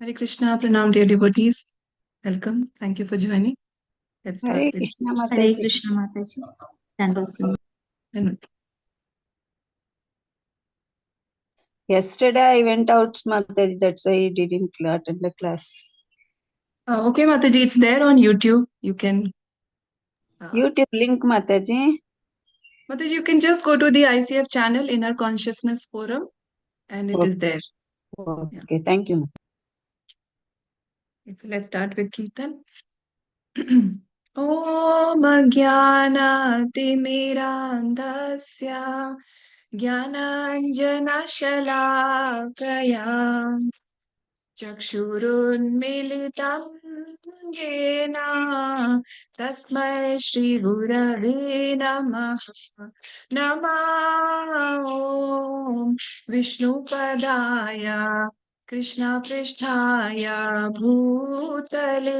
Hare Krishna, Pranam, dear devotees. Welcome. Thank you for joining. Let's start Hare with Krishna Hare Mataji. Krishna Mataji. Dandavat. Anut. Yesterday I went out Mataji, that's why I didn't attend the class. Okay, Mataji, it's there on YouTube. You can, YouTube link Mataji. Mataji, you can just go to the ICF channel, Inner Consciousness Forum, and it is there. Okay, thank you. So let's start with Kirtan. Om Jnana-timirandhasya Jnananjana-shalakaya Chakshurunmilitam Jena Tasmai Shri Gurave Namah Namah Om Vishnu Padaya Krishna Pristhaya Bhutale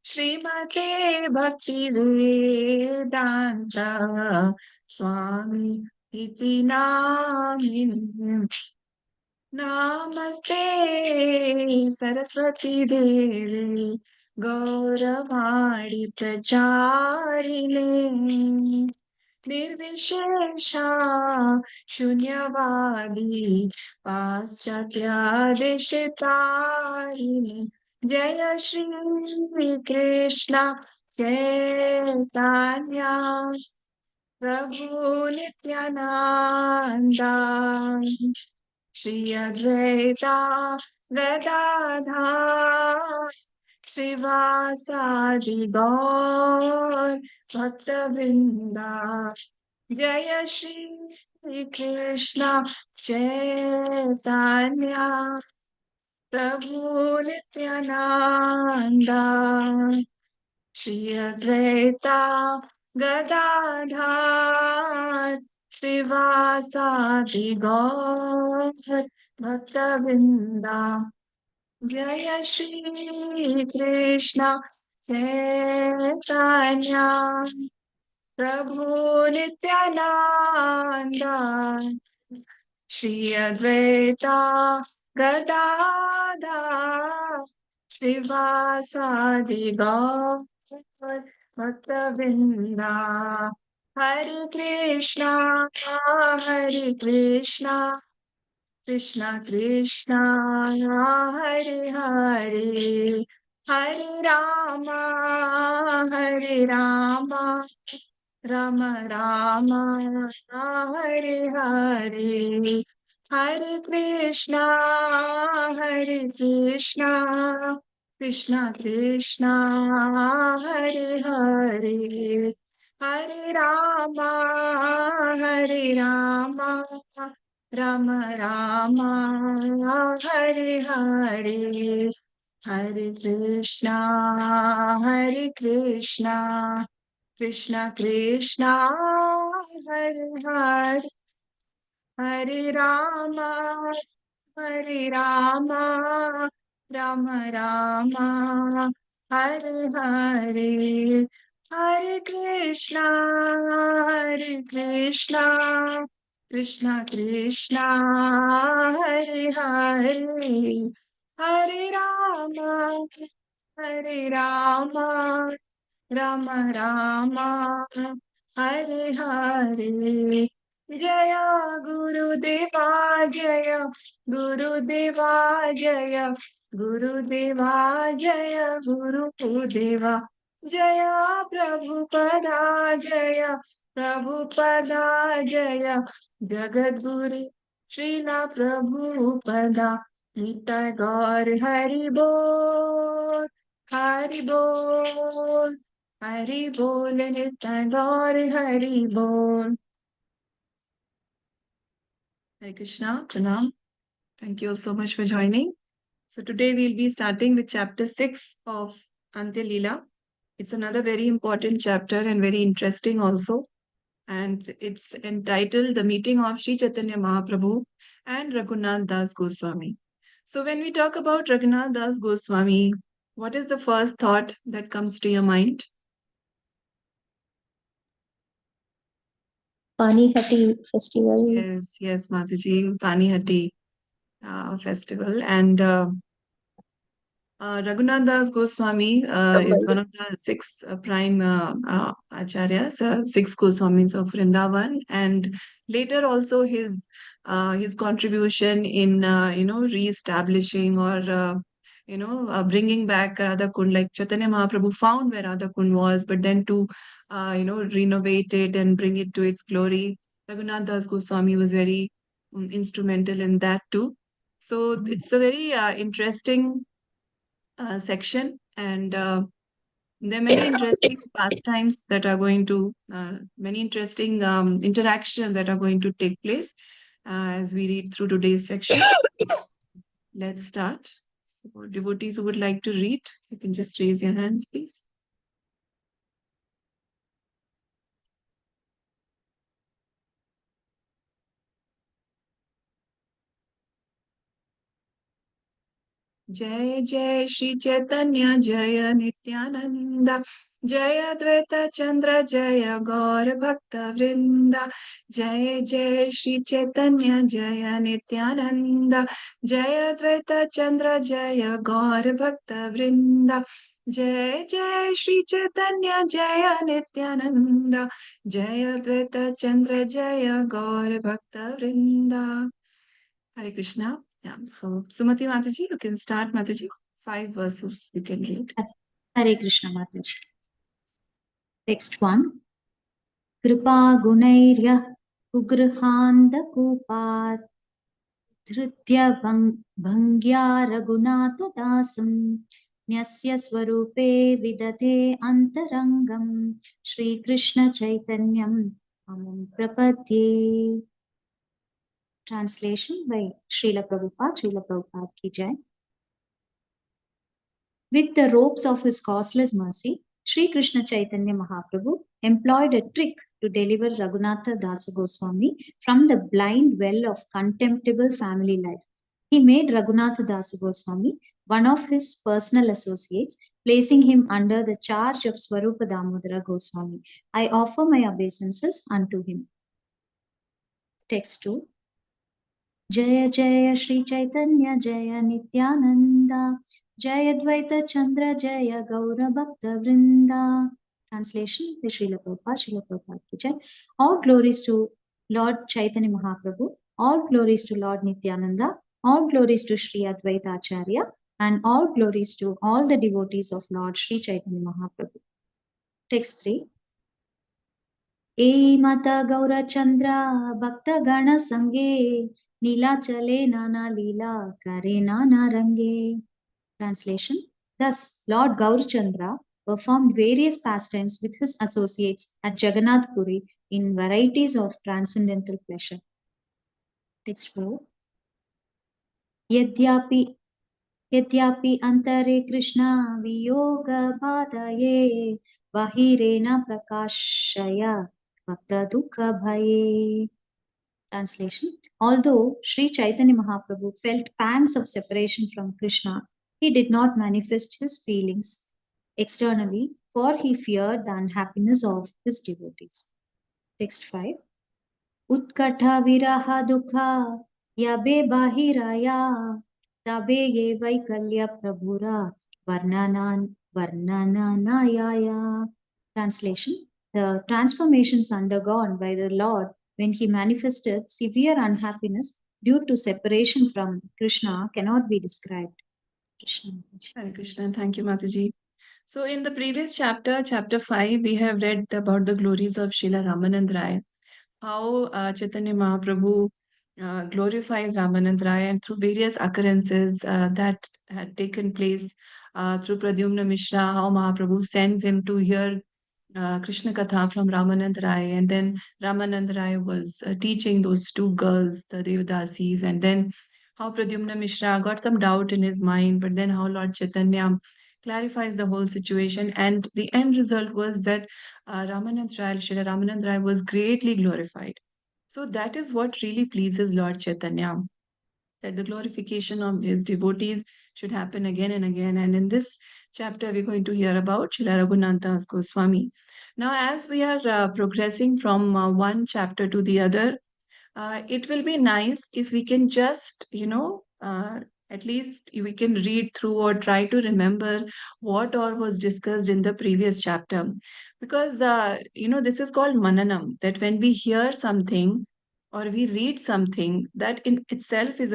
Srimate Bhakti Vedanta Swami Iti Namini Namaste Saraswati Devi Gauravani Pracharine Nirvishesha Shunyavadi Paschatya Deshitarine Jaya Shri Krishna Chaitanya Prabhu Nityananda Shri Advaita Gadadhar Srivasadi Gaur Bhaktavinda Jaya Shri Krishna Chaitanya Prabhu Nityananda Shri Advaita Gadadhar Srivasadi Gaur Bhaktavinda Jaya Shri Krishna Chaitanya Prabhu Nityananda Shri Advaita Gadadhar Srivasadi Gaur Bhaktavinda Hare Krishna Krishna Krishna Hare Hare Hare Rama Rama Rama Hare Hare Hare Krishna Krishna Krishna Hare Hare Hare Rama Rama Rama Hare Hare Hare Krishna Krishna Krishna Hare Hare Hare Rama Rama Rama Hare Hare Hare Krishna Krishna Krishna Hare Hare Hare Rama Rama Rama Hare Hare Jaya Gurudeva Jaya Gurudeva Jaya Gurudeva Jaya Gurudeva Jaya Prabhupada Jaya Prabhupada Jaya Jagadguru Srila Prabhupada Nitai Gaur Hari Bol Hari Bol Hari Bol Nitai Gaur Hari Bol. Hare Krishna, Pranam. Thank you all so much for joining. So today we'll be starting with chapter 6 of Antya Lila. It's another very important chapter and very interesting also. And it's entitled The Meeting of Sri Chaitanya Mahaprabhu and Raghunath Das Goswami. So when we talk about Raghunath Das Goswami, what is the first thought that comes to your mind? Panihati festival. Yes, Mataji, Panihati festival. And Raghunath Das Goswami is one of the six prime acharyas, six Goswamis of Vrindavan, and later also his contribution in re-establishing or bringing back Radha Kund, like Chaitanya Mahaprabhu found where Radha Kund was, but then to renovate it and bring it to its glory. Raghunath Das Goswami was very instrumental in that too. So it's a very interesting section, and there are many interesting pastimes that are going to, many interesting interaction that are going to take place as we read through today's section. Let's start. So, devotees who would like to read, you can just raise your hands, please. जय जय श्री चैतन्य जय नित्यानंद जय अद्वैत चंद्र जय गौर भक्त वृंदा जय जय श्री चैतन्य जय नित्यानंद जय अद्वैत चंद्र जय गौर भक्त वृंदा जय जय श्री चैतन्य जय नित्यानंद जय अद्वैत चंद्र जय गौर भक्त वृंदा. Hare Krishna. Yeah, so Sumati Mataji, you can start, Mataji. 5 verses you can read. Hare Krishna Mataji. Text 1. Kripa gunairya ugrhanda kupat धृत्य भंग्या Raghunath दासं न्यस्य स्वरूपे विदधे अंतरंगम श्री कृष्ण चैतन्यम अहं प्रपद्ये. Translation by Srila Prabhupada ki jai. With the ropes of his causeless mercy, Sri Krishna Chaitanya Mahaprabhu employed a trick to deliver Raghunatha Dasa Goswami from the blind well of contemptible family life. He made Raghunatha Dasa Goswami one of his personal associates, placing him under the charge of Swarupa Damodara Goswami. I offer my obeisances unto him. Text 2. Jaya Jaya Shri Chaitanya Jaya Nityananda Jaya Dvaita Chandra Jaya Gaura Bhakta Vrinda. Translation by Srila Prabhupada ki jai. All glories to Lord Chaitanya Mahaprabhu, all glories to Lord Nityananda, all glories to Sri Advaita Acharya, and all glories to all the devotees of Lord Sri Chaitanya Mahaprabhu. Text 3. E Mata Gaura Chandra Bhakta Gana Sange Nila Chale Nana Lila Kare Nana Range. Translation. Thus, Lord Gaurachandra performed various pastimes with his associates at Jagannath Puri in varieties of transcendental pleasure. Text 4. Yadyapi antare Krishna viyoga bhadaye bahirena prakashaya bhakta dukha bhaye. Translation. Although Sri Chaitanya Mahaprabhu felt pangs of separation from Krishna, he did not manifest his feelings externally, for he feared the unhappiness of his devotees. Text 5. Utkatha viraha dukha yabe bahiraya tabe ye vaikalya prabhura varnanayaya. Translation. The transformations undergone by the Lord when he manifested severe unhappiness due to separation from Krishna cannot be described. Krishna. Hare Krishna. Thank you, Mataji. So in the previous chapter, chapter 5, we have read about the glories of Srila Ramanand Rai, how Chaitanya Mahaprabhu glorifies Ramanand Rai, and through various occurrences that had taken place through Pradyumna Mishra, how Mahaprabhu sends him to hear Krishna Katha from Ramanand Rai, and then Ramanand Rai was teaching those two girls, the Devadasis, and then how Pradyumna Mishra got some doubt in his mind, but then how Lord Chaitanya clarifies the whole situation, and the end result was that Ramanand Rai, Srila Ramanand Rai was greatly glorified. So that is what really pleases Lord Chaitanya, that the glorification of his devotees should happen again and again. And in this chapter, we're going to hear about Srila Raghunath Das Goswami. Now, as we are progressing from one chapter to the other, it will be nice if we can just, At least we can read through or try to remember what all was discussed in the previous chapter. Because, this is called mananam, that when we hear something or we read something, that in itself is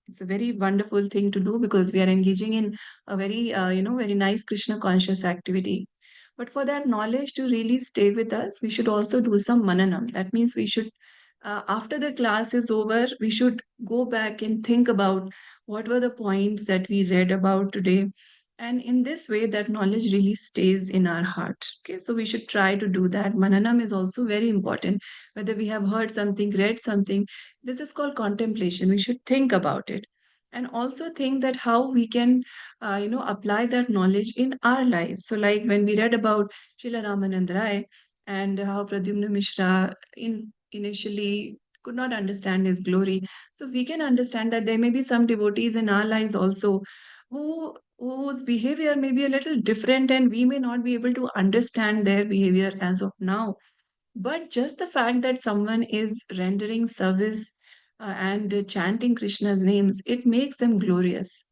it's a very wonderful thing to do, because we are engaging in a very nice Krishna conscious activity. But for that knowledge to really stay with us, we should also do some mananam. That means we should, after the class is over, we should go back and think about what were the points that we read about today. And in this way, that knowledge really stays in our heart. Okay, so we should try to do that. Mananam is also very important. Whether we have heard something, read something, this is called contemplation. We should think about it. And also think that how we can, apply that knowledge in our lives. So, like when we read about Srila Ramanand Rai and how Pradyumna Mishra initially could not understand his glory. So we can understand that there may be some devotees in our lives also whose behavior may be a little different, and we may not be able to understand their behavior as of now. But just the fact that someone is rendering service and chanting Krishna's names, it makes them glorious.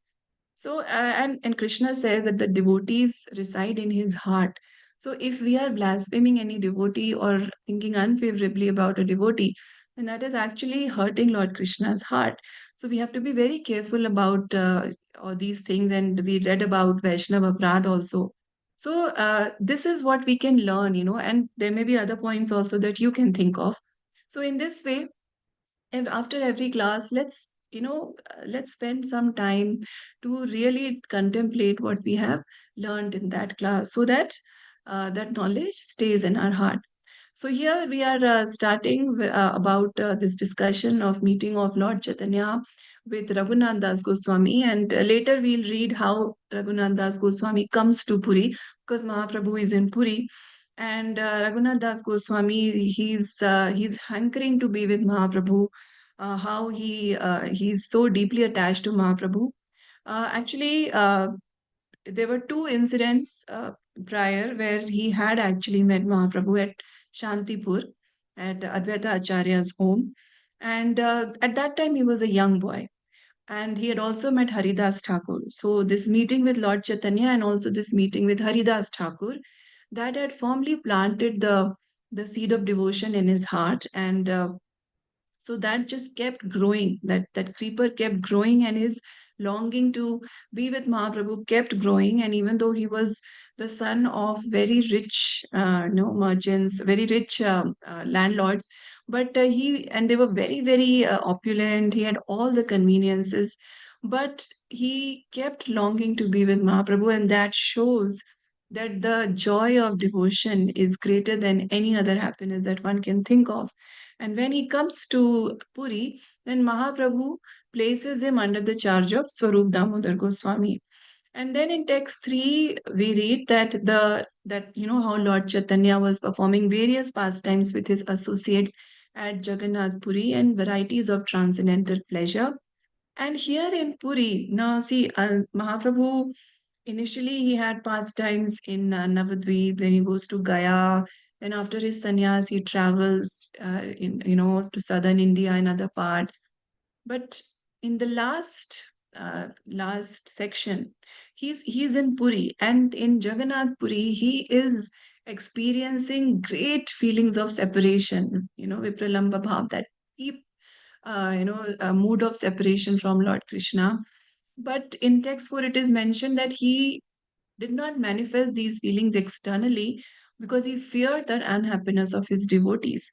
So, and Krishna says that the devotees reside in his heart. So, if we are blaspheming any devotee or thinking unfavorably about a devotee, then that is actually hurting Lord Krishna's heart. So, we have to be very careful about all these things. And we read about Vaishnava Prad also. So, this is what we can learn, and there may be other points also that you can think of. So, in this way, and after every class, let's spend some time to really contemplate what we have learned in that class, so that that knowledge stays in our heart. So here we are starting about this discussion of meeting of Lord Chaitanya with Raghunath Das Goswami, and later we'll read how Raghunath Das Goswami comes to Puri, because Mahaprabhu is in Puri. And Raghunath Das Goswami, he's hankering to be with Mahaprabhu. How he's so deeply attached to Mahaprabhu. Actually, there were two incidents prior where he had actually met Mahaprabhu at Shantipur, at Advaita Acharya's home. And at that time, he was a young boy. And he had also met Haridas Thakur. So, this meeting with Lord Chaitanya and also this meeting with Haridas Thakur, that had firmly planted the seed of devotion in his heart. And so that just kept growing, that creeper kept growing, and his longing to be with Mahaprabhu kept growing. And even though he was the son of very rich merchants, very rich landlords, but they were very, very opulent. He had all the conveniences, but he kept longing to be with Mahaprabhu, and that shows that the joy of devotion is greater than any other happiness that one can think of. And when he comes to Puri, then Mahaprabhu places him under the charge of Swarup Damodar Goswami. And then in text 3, we read that how Lord Chaitanya was performing various pastimes with his associates at Jagannath Puri and varieties of transcendental pleasure. And here in Puri, now see, Mahaprabhu, initially he had pastimes in Navadvip, then he goes to Gaya. Then after his sannyas, he travels to southern India and other parts. But in the last section, he's in Puri, and in Jagannath Puri, he is experiencing great feelings of separation. Vipralamba bhav, that deep, a mood of separation from Lord Krishna. But in text 4, it is mentioned that he did not manifest these feelings externally because he feared the unhappiness of his devotees.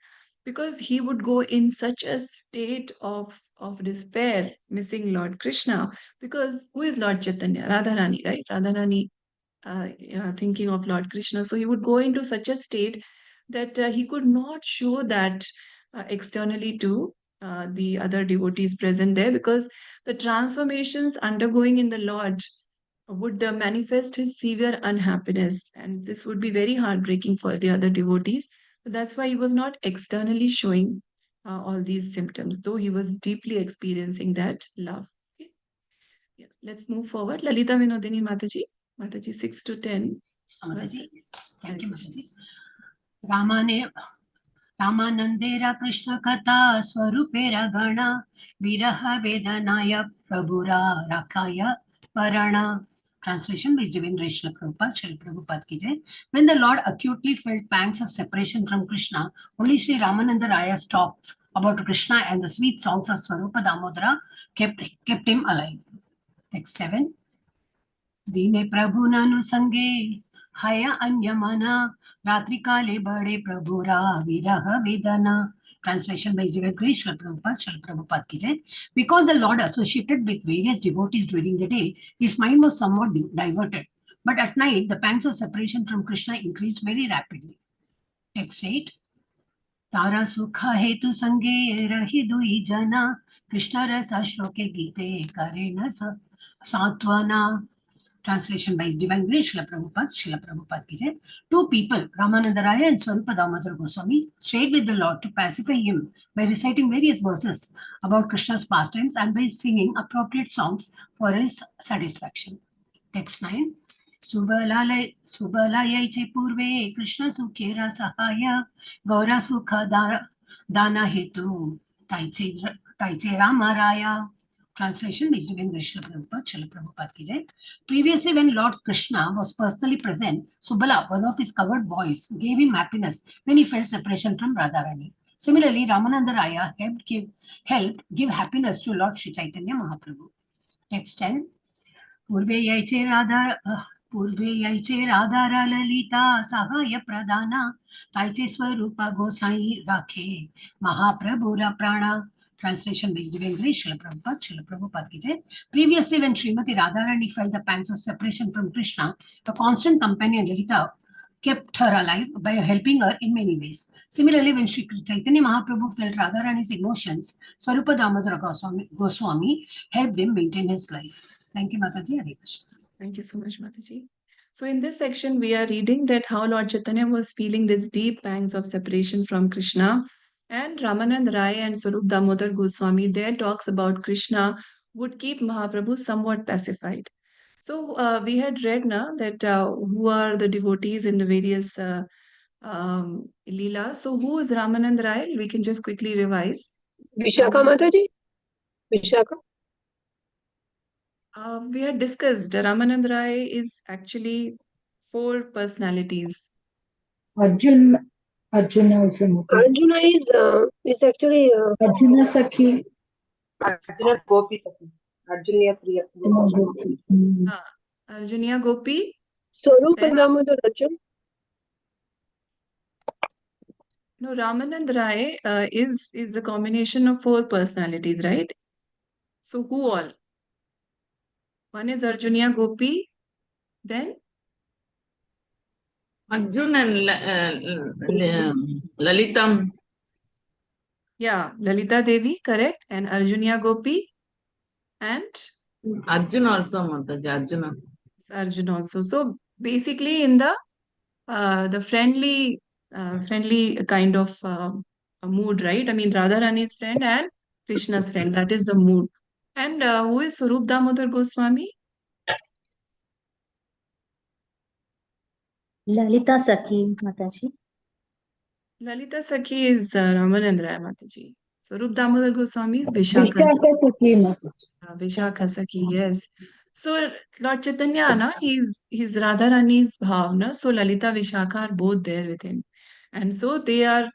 Because he would go in such a state of despair, missing Lord Krishna. Because who is Lord Chaitanya? Radharani, right? Radharani, thinking of Lord Krishna. So he would go into such a state that he could not show that externally to the other devotees present there, because the transformations undergoing in the Lord would manifest his severe unhappiness, and this would be very heartbreaking for the other devotees. So that's why he was not externally showing all these symptoms, though he was deeply experiencing that love. Okay. Yeah. Let's move forward. Lalita Vinodini Mataji. Mataji 6 to 10. Mataji, yes. Thank you, Hare Krishna. Mataji. रामाने रामानन्देरा कृष्ण कथा स्वरूपेरा गण विरह वेदनाय प्रभुरा राखाय परण. Translation by Devendra Srila Prabhupada, Srila Prabhupada ki jai. When the Lord acutely felt pangs of separation from Krishna, only Sri Ramananda Raya's talks about Krishna and the sweet songs of Swarupa Damodara kept him alive. Text 7. दीने प्रभु ननु संगे हय अन्यमना रात्रि काले बड़े प्रभुरा विरह वेदना. Translation by Srila Prabhupada ki jai. Because the Lord associated with various devotees during the day, his mind was somewhat diverted. But at night, the pangs of separation from Krishna increased very rapidly. Text 8. तारा सुख हेतु संगे रही दुई जना कृष्ण रस श्लोके गीते करे न सांत्वना. Translation by Divine Grace, Srila Prabhupada ki jai. Two people, Ramananda Raya and Swarupa Damodara Goswami, stayed with the Lord to pacify him by reciting various verses about Krishna's pastimes and by singing appropriate songs for his satisfaction. Text 9. सुबलायैचे पूर्वे कृष्ण सुखेरा सहाय गौरा सुख दाना हेतु ताइचे रामराया. Translation is Devendra Srila Prabhupada ki jai. Previously, when Lord Krishna was personally present, Subala, one of his covered boys, gave him happiness when he felt separation from Radharani. Similarly, Ramananda Raya helped give happiness to Lord Sri Chaitanya Mahaprabhu. Text 10. पूर्वे यायचे राधा ललिता सहाय प्रदाना ताईचे स्वरूप गोसाई राखे महाप्रभुरा प्राणा. Translation by Devendra Srila Prabhupada ki jai. Previously, when Srimati Radharani felt the pangs of separation from Krishna, the constant companion Lila kept her alive by helping her in many ways. Similarly, when Sri Chaitanya Mahaprabhu felt Radharani's emotions, Swarupa Damodara Goswami helped him maintain his life. Thank you, Mataji. Hare Krishna. Thank you so much, Mataji. So in this section, we are reading that how Lord Chaitanya was feeling these deep pangs of separation from Krishna, and Ramanand Rai and Sarup Damodar Goswami, their talks about Krishna would keep Mahaprabhu somewhat pacified. So we had read now that who are the devotees in the various Lila. So who is Ramanand Rai? We can just quickly revise. Vishaka Mataji? Vishaka? We had discussed Ramanand Rai is actually 4 personalities. Arjuna also. Mataji. Arjuna is actually Arjuna Sakhi. Arjuna Gopi. Arjuna Priya. Arjunia Gopi. Swarupa Then- Damodar Arjun. No, Ramanand Rai is a combination of 4 personalities, right? So who all? One is Arjunia Gopi, then Arjun and Lalitam. yeah, Lalita Devi, correct, and Arjunia Gopi, and Arjun also, Mataji. Arjuna. Arjun also. So basically, in the friendly kind of a mood, right? I mean, Radharani's friend and Krishna's friend. That is the mood. And who is Swarup Damodar Goswami? Lalita Sakhi, Mataji. Lalita Sakhi is Ramanand Rai Mataji. Swarup Damodar Goswami is Vishaka. Vishaka Sakhi Mataji. Vishaka Sakhi, yes. So Lord Chaitanya, na, he's Radharani's bhavna. So Lalita, Vishaka are both there with him. And so they are,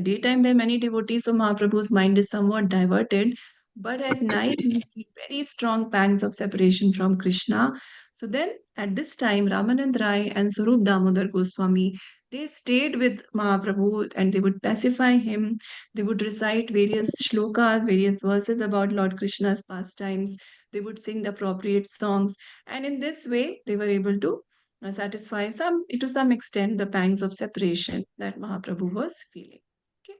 daytime there are many devotees, so Mahaprabhu's mind is somewhat diverted. But at night, he feel very strong pangs of separation from Krishna. So then, at this time, Ramanand Rai and Swarup Damodar Goswami, they stayed with Mahaprabhu and they would pacify him. They would recite various shlokas, various verses about Lord Krishna's pastimes. They would sing the appropriate songs. And in this way, they were able to satisfy to some extent the pangs of separation that Mahaprabhu was feeling. Okay.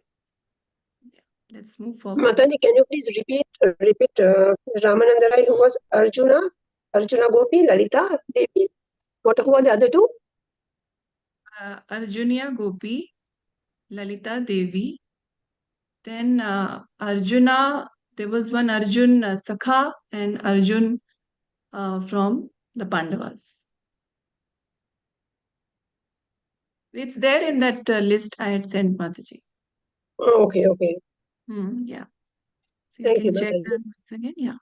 Yeah. Let's move forward. Mataji, can you please repeat Ramananda Rai, who was Arjuna Gopi, Lalita Devi? Who are the other two? Arjunia Gopi, Lalita Devi. Then Arjuna, there was one Arjun Sakha and Arjun from the Pandavas. It's there in that list I had sent, Mataji. Oh, okay, okay. Yeah. So you Thank you, can check Mataji. that once again. Yeah.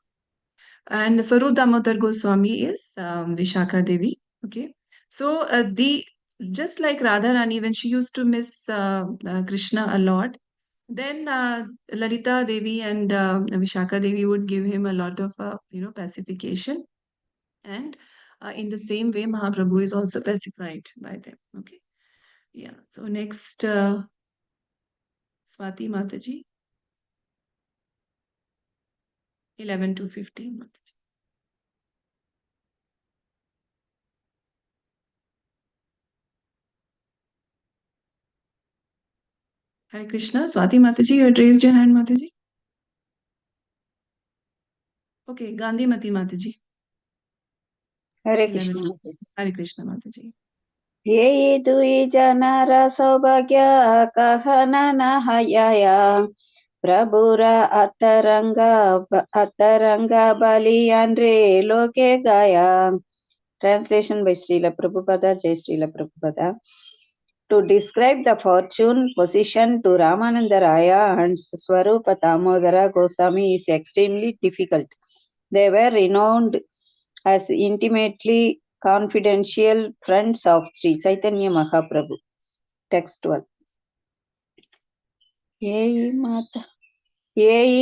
And Swarup Damodar Goswami is Vishakha Devi. Okay. So just like Radharani, when she used to miss Krishna a lot, then Lalita Devi and Vishakha Devi would give him a lot of pacification. And in the same way, Mahaprabhu is also pacified by them. Okay. Yeah. So next, Swati Mataji, 11 to 15 Mataji. Hare Krishna. Swati Mataji, you had raised your hand, Mataji. Okay, Gandhi Mati Mataji. Hare 11. Krishna. Hare Krishna Mataji. ये दुई जनार सौभाग्य कहन हयाया प्रभुरा अतरंगा बलियान्रे लोके गाया. Translation by Srila Prabhupada, Jai Srila Prabhupada. To describe the fortune, position to Ramananda Raya and Swarupa Damodara Goswami is extremely difficult. They were renowned as intimately confidential friends of Sri Chaitanya Mahaprabhu. Text 12. Yei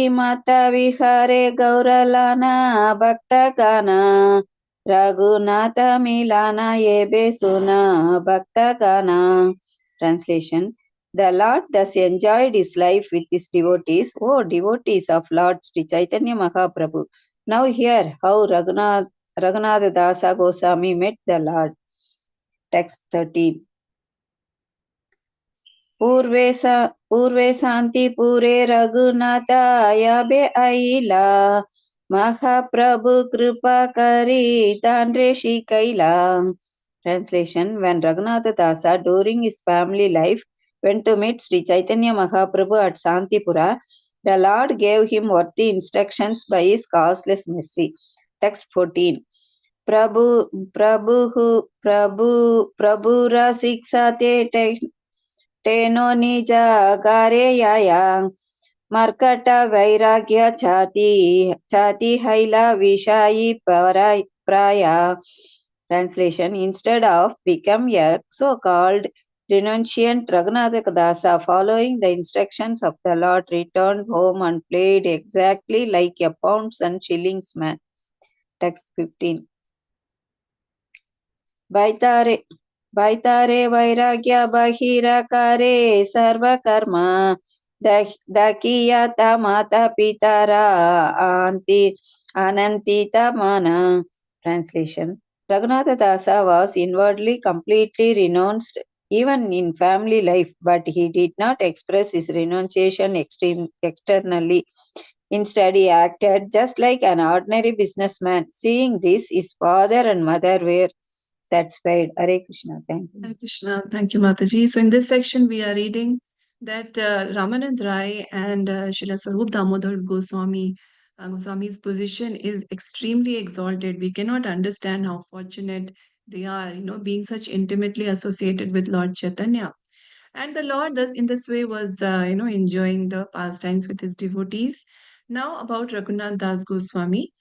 mata vihare gauralana bhakta gana Raghunatha milana yebe suna bhakta gana. Translation. The Lord thus enjoyed his life with his devotees. O devotees of Lord Sri Chaitanya Mahaprabhu, now hear how Raghunath Dasa Goswami met the Lord. Text 13. पूर्वे शांतिपुरे रघुनाथाय आइला महाप्रभु कृपा करी तांड्रे कैला. Translation. When Raghunatha Dasa during his family life went to meet Sri Chaitanya Mahaprabhu at Santipura, the Lord gave him worthy instructions by his causeless mercy. Text 14. Prabhu ra siksate तेनो निज गारेयाया मर्कट वैराग्य छाती हैला विषायी प्राया. Translation. Instead of become a so-called renunciant, Raghunatha Dasa, following the instructions of the Lord, returned home and played exactly like a pounds and shillings man. Text 15. Baitare vairagya bahirakaare sarva karma dakiyata mata pitara anantita mana. Translation. Raghunatha Dasa was inwardly completely renounced even in family life, but he did not express his renunciation externally. Instead, he acted just like an ordinary businessman. Seeing this, his father and mother were satisfied. Hare Krishna. Thank you. Hare Krishna. Thank you, Mataji. So in this section, we are reading that Ramanand Rai and Srila Swarup Damodar Goswami's position is extremely exalted. We cannot understand how fortunate they are, being such intimately associated with Lord Chaitanya. And the Lord, thus in this way, was enjoying the pastimes with his devotees. Now about Raghunath Das Goswami.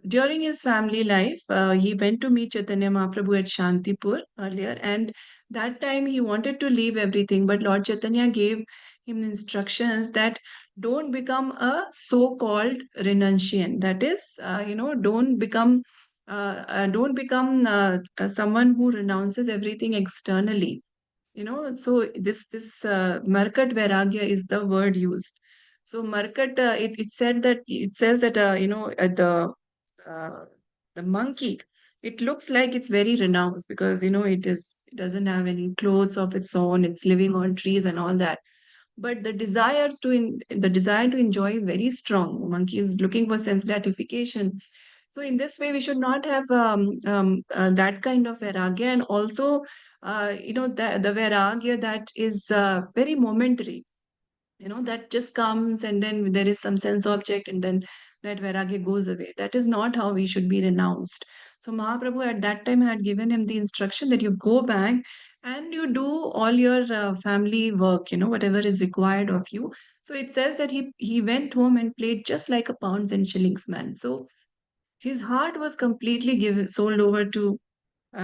During his family life, he went to meet Chaitanya Mahaprabhu at Shantipur earlier, and that time he wanted to leave everything, but Lord Chaitanya gave him instructions that don't become a so-called renunciant. That is, don't become someone who renounces everything externally. So this markat vairagya is the word used. So markat, it says that uh, the monkey, it looks like it's very renounced because it doesn't have any clothes of its own, it's living on trees and all that. But the the desire to enjoy is very strong. Monkey is looking for sense gratification. So in this way, we should not have that kind of vairagya, and also, the vairagya that is very momentary. That just comes, and then there is some sense object, and then that vairagya goes away. That is not how we should be renounced. So Mahaprabhu at that time had given him the instruction that you go back and you do all your family work, whatever is required of you. So it says that he went home and played just like a pounds and shillings man. So his heart was completely given sold over to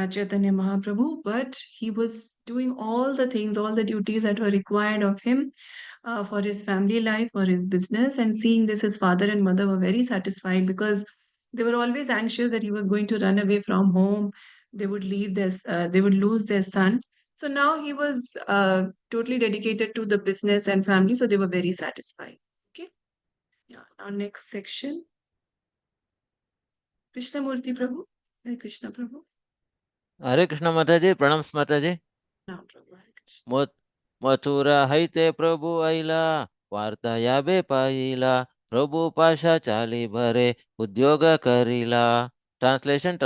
Chaitanya Mahaprabhu, but he was doing all the things, all the duties that were required of him for his family life, for his business. And seeing this, his father and mother were very satisfied because they were always anxious that he was going to run away from home. They would they would lose their son. So now he was totally dedicated to the business and family. So they were very satisfied. Okay. Yeah. Now next section. Krishnamurti Prabhu. Hare Krishna Prabhu. हरे कृष्ण माताजी प्रणाम माताजी Now Prabhu. Hare Krishna. Mathura हईते प्रभु आईला वार्ता याबे पाईला प्रभु पाशा चाली भरे उद्योग Karila translation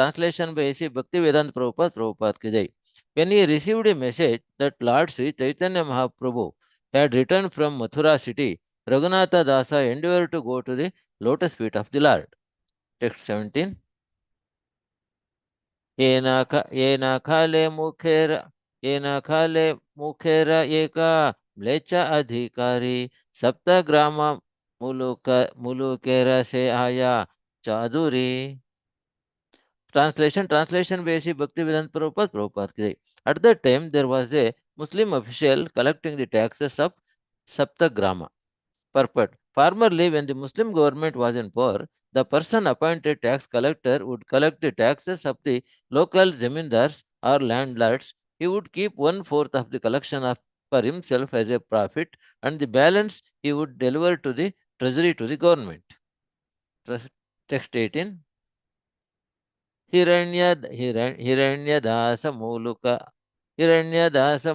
by A.C. Bhaktivedanta Prabhupada ki jai. When he received a message that Lord Sri Chaitanya Mahaprabhu had returned from Mathura city, Raghunatha Dasa endeavored to go to the lotus feet of the Lord. Text 17. येन खाले मुखेर एका म्लेच्छ अधिकारी सप्तग्राम मुलुकेर से आया चादुरी. Translation by A.C. Bhaktivedanta Prabhupada ki jai. At that time, there was a Muslim official collecting the taxes of Saptagrama. Purport. Formerly, when the Muslim government was in power, the person appointed tax collector would collect the taxes of the local zamindars or landlords. He would keep 1/4 of the collection for himself as a profit, and the balance he would deliver to the treasury to the government. Text 18. Hiranyadas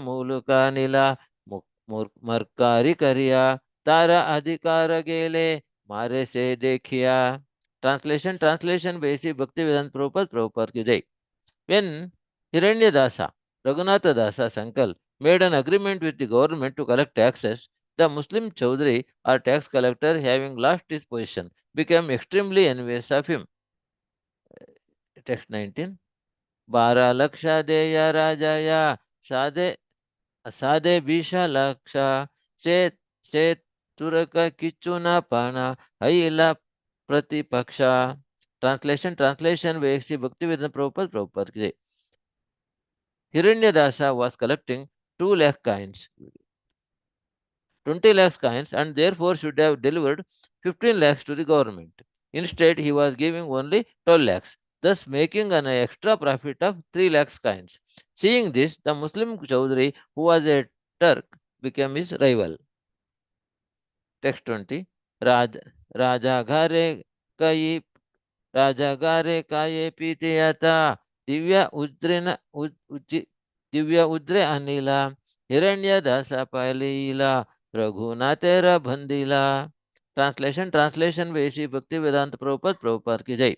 मूलुका नीला मरकारी करिया तारा अधिकार गेले मारे से देखिया. Translation by A.C. Bhaktivedanta Prabhupada ki jai. When Hiranyadasa, Raghunatha Dasa's uncle, made an agreement with the government to collect taxes, the Muslim Chaudhry or tax collector, having lost his position, became extremely envious of him. Text 19. 12 lakh ದೇಯ ರಾಜಯ ಸಾಧೆ ಸಾಧೆ 20 lakh ಸೇ ತುರಕ ಕಿಚ್ಚುನ ಪಣ ಹೈಲ ಪ್ರತಿಪಕ್ಷ. Translation by A.C. Bhaktivedanta Prabhupada ki jai. Hiranyadasa was collecting 2 lakh coins, 20 lakhs coins, and therefore should have delivered 15 lakhs to the government. Instead, he was giving only 12 lakhs, thus making an extra profit of 3 lakhs coins. Seeing this, the Muslim Chaudhry, who was a Turk, became his rival. Text 20. Raja Ghare Kaye Pite Yata Divya Udre Anila Hiranya Dasa Pailila Raghunatera Bandila. Translation by A.C. Bhaktivedanta Prabhupada ki jai.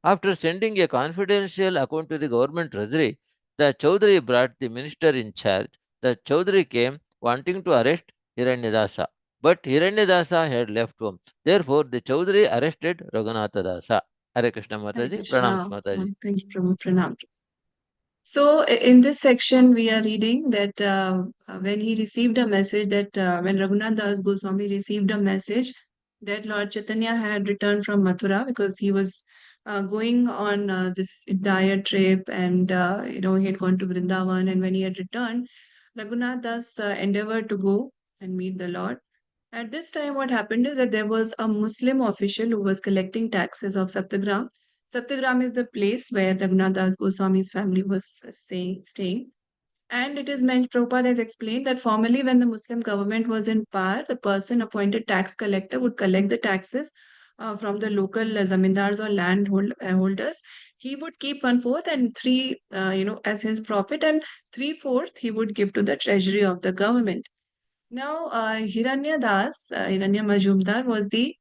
After sending a confidential account to the government treasury, the Chaudhry brought the minister in charge. The Chaudhry came wanting to arrest Hiranyadasa, but Hiranyadasa had left home. Therefore, the Chaudhry arrested Raghunatha Dasa. Hare Krishna Hare Mataji, Krishna. Pranams Mataji. Thank you, Prabhu. Pranam. So, in this section, we are reading that when he received a message that when Raghunath Das Goswami received a message that Lord Chaitanya had returned from Mathura because he was going on this entire trip and he had gone to Vrindavan, and when he had returned, Raghunath Das endeavored to go and meet the Lord. At this time, what happened is that there was a Muslim official who was collecting taxes of Saptagram. Saptagram is the place where Raghunath Das Goswami's family was staying. And it is meant, Prabhupada has explained that formerly when the Muslim government was in power, the person appointed tax collector would collect the taxes from the local zamindars or land holders. He would keep 1/4 and 3, as his profit, and 3/4 he would give to the treasury of the government. Now, Hiranya Majumdar was the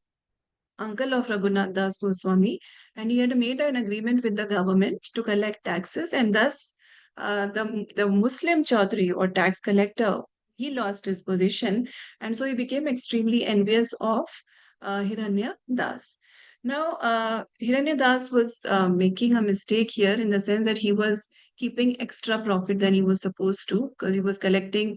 uncle of Raghunath Das Goswami, and he had made an agreement with the government to collect taxes, and thus the Muslim Chaudhry or tax collector, he lost his position, and so he became extremely envious of Hiranya Das. Now, Hiranya Das was making a mistake here in the sense that he was keeping extra profit than he was supposed to, because he was collecting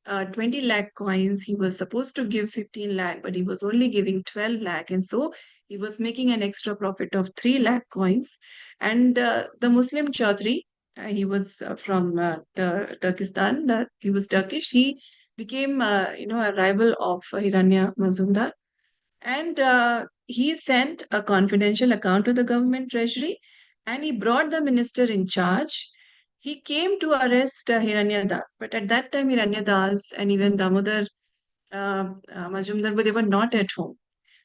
20 lakh coins. He was supposed to give 15 lakh, but he was only giving 12 lakh. And so he was making an extra profit of 3 lakh coins. And the Muslim Chaudhry, he was from Turkestan, he was Turkish. He became, a rival of Hiranya Mazumdar. And he sent a confidential account to the government treasury, and he brought the minister in charge. He came to arrest Hiranya Das, but at that time, Hiranya Das and even Damodar Majumdar, they were not at home.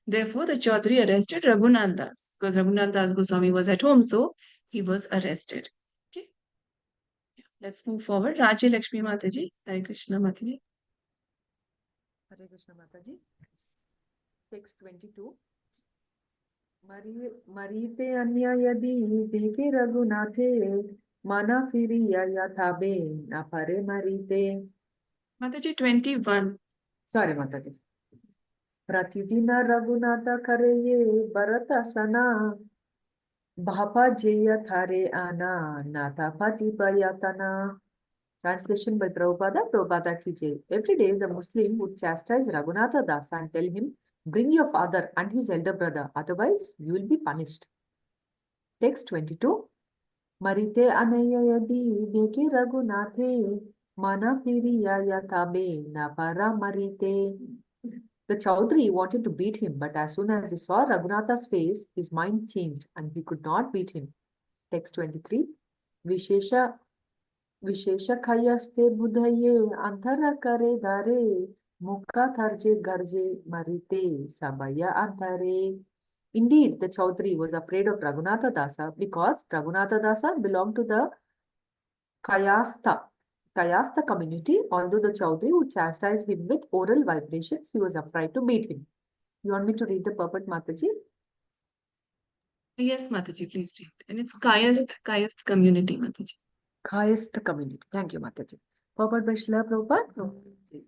Therefore, the Chaudhry arrested Raghunath Das, because Raghunath Das Goswami was at home, so he was arrested. Okay, let's move forward. Raji Lakshmi Mataji, Hare Krishna Mataji. Hare Krishna Mataji. Text 22. मरीते अन्य यदि देखे रघुनाथे माना फिरिया यथाबे न परे मरीते. Mataji 21. Sorry Mataji. प्रतिदिन रघुनाथ करे ये भरत सना भापा जेय थारे आना नाथा पति पयतना. Translation by Prabhupada. Prabhupada ki jai. Every day the Muslim would chastise Raghunatha Das and tell him, bring your father and his elder brother, otherwise you will be punished. Text 22. Marite anaya yadi deki Raghunathe mana piriya yatabe na para marite. The Chaudhry wanted to beat him, but as soon as he saw Raghunatha's face, his mind changed and he could not beat him. Text 23. विशेषखयस्ते बुधये अंतर करे दारे मुक्का थर्जे Garje मरीते sabaya antare. Indeed, the Chaudhry was afraid of Raghunatha Dasa because Raghunatha Dasa belonged to the Kayastha community. Although the Chaudhry would chastise him with oral vibrations, he was afraid to beat him. You want me to read the purport, Mataji? Yes, Mataji, please read. And it's Kayast community, Mataji. Kayastha community. Thank you, Mataji. Purport by Srila Prabhupada.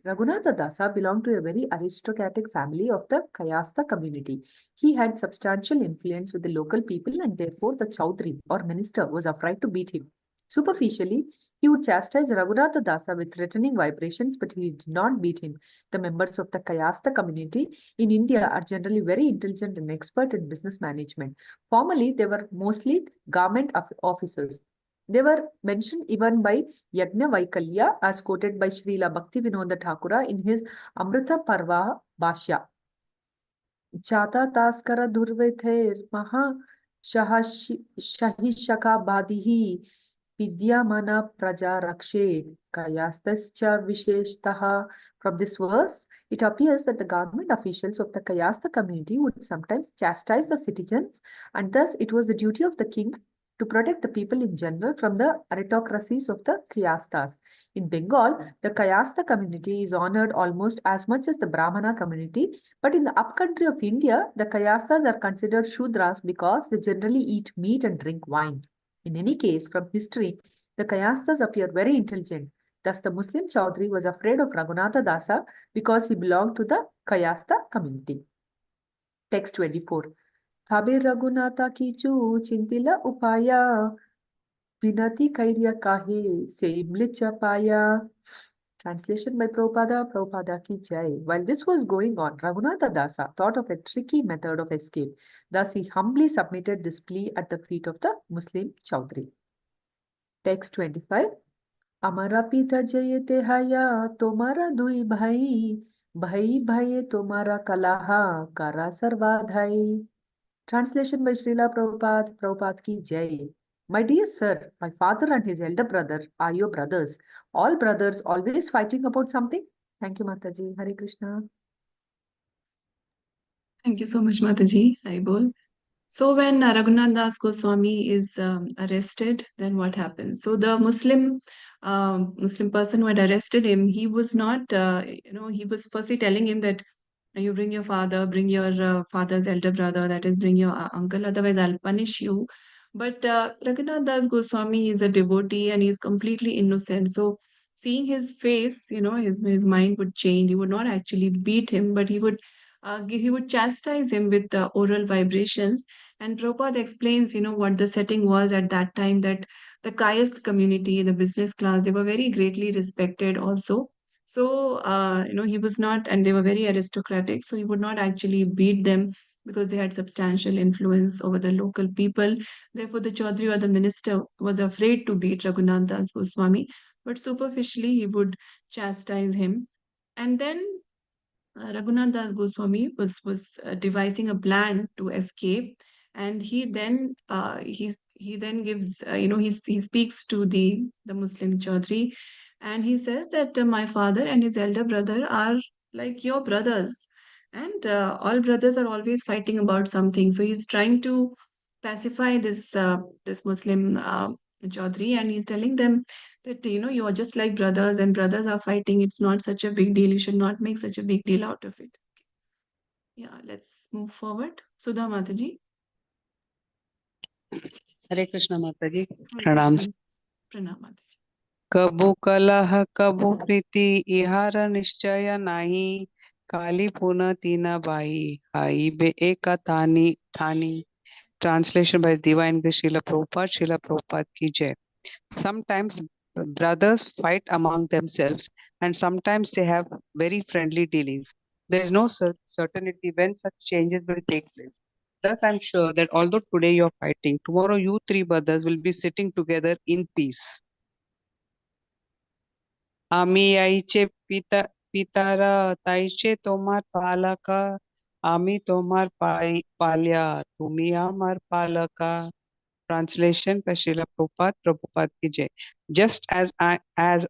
Raghunatha Dasa belonged to a very aristocratic family of the Kayastha community. He had substantial influence with the local people and therefore the Chaudhry or minister was afraid to beat him. Superficially, he would chastise Raghunatha Dasa with threatening vibrations, but he did not beat him. The members of the Kayastha community in India are generally very intelligent and expert in business management. Formerly, they were mostly government officers. They were mentioned even by Yagna Vaikalya as quoted by Srila Bhakti Vinoda Thakura in his Amrita Parva Bhashya. Chata Taskara Durvether Maha Shahishaka Badihi Vidyamana Praja Rakshe Kayastascha Visheshtaha. From this verse, it appears that the government officials of the Kayastha community would sometimes chastise the citizens, and thus it was the duty of the king to protect the people in general from the aristocracies of the Kayasthas. In Bengal, the Kayastha community is honored almost as much as the Brahmana community, but in the upcountry of India, the Kayasthas are considered Shudras because they generally eat meat and drink wine. In any case, from history, the Kayasthas appear very intelligent. Thus, the Muslim Chaudhry was afraid of Raghunatha Dasa because he belonged to the Kayastha community. Text 24. Thabe Raghunatha kichu chintila upaya vinati kairya kahe se imlicha paya. Translation by Prabhupada ki jai. While this was going on, Raghunatha Dasa thought of a tricky method of escape. Thus, he humbly submitted this plea at the feet of the Muslim Chaudhry. Text 25. Amara pita jayete haya tomara dui bhai bhai tomara kalaha kara sarvadhai. Translation by Srila Prabhupada, Prabhupada ki jai. My dear sir, my father and his elder brother are your brothers. All brothers always fighting about something. Thank you, Mataji. Hare Krishna. Thank you so much, Mataji. Haribol. So when Raghunath Das Goswami is arrested, then what happens? So the Muslim person who had arrested him, he was not, he was firstly telling him that you bring your father, bring your father's elder brother, that is, bring your uncle, otherwise I'll punish you. But Raghunath Das Goswami is a devotee and he's completely innocent. So seeing his face, his mind would change. He would not actually beat him, but he would chastise him with oral vibrations. And Prabhupada explains, what the setting was at that time, that the Kayast community, the business class, they were very greatly respected also. So, he was not, and they were very aristocratic, so he would not actually beat them because they had substantial influence over the local people. Therefore, the Chaudhary or the minister was afraid to beat Raghunath Das Goswami, but superficially he would chastise him. And then Raghunath Das Goswami was devising a plan to escape, and he then gives he speaks to the Muslim Chaudhry, and he says that my father and his elder brother are like your brothers, and all brothers are always fighting about something. So he's trying to pacify this Muslim Chaudhry, and he's telling them that you are just like brothers, and brothers are fighting. It's not such a big deal. You should not make such a big deal out of it. Yeah, let's move forward. Sudha Mataji. हरे कृष्ण माता जी Hare प्रणाम। Krishna. Pranam Mataji. कबू कलह कबू प्रीति इहार निश्चय नाही काली पुन तीना by high बे एक थानी ठानी। Translation by Divine Grace Srila Prabhupada, Srila Prabhupada ki jai. Sometimes brothers fight among themselves and sometimes they have very friendly dealings. There is no certainty when such changes will take place. Thus, I am sure that although today you are fighting, tomorrow you three brothers will be sitting together in peace. আমি আইছে পিতারা তাইছে তোমার পালকা আমি তোমার পালিয়া তুমি আমার পালকা। Translation by Srila Prabhupada, Prabhupada ki jai. Just as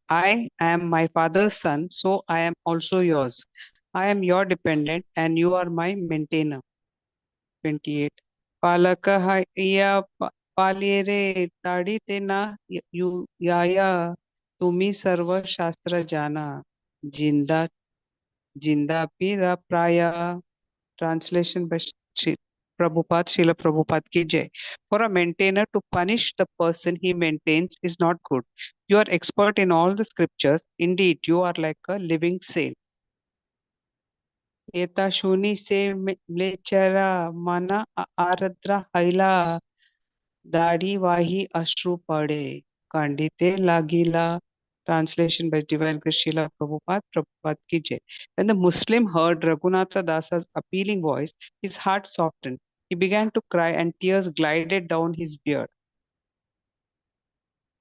I am my father's son, so I am also yours. I am your dependent and you are my maintainer. 28. Palaka iya palire tadi tena yaya tumi sarva shastra jana jinda jinda pira praya. Translation by Prabhupada, Srila Prabhupada ki jai. For a maintainer to punish the person he maintains is not good. You are expert in all the scriptures. Indeed, you are like a living saint. Eta shuni se mlechara mana aradra haila dadi wahi ashru pade kandite lagila. Translation by Divine Grace Srila Prabhupada, Prabhupada ki jai. When the Muslim heard Raghunatha Dasa's appealing voice, his heart softened. He began to cry and tears glided down his beard.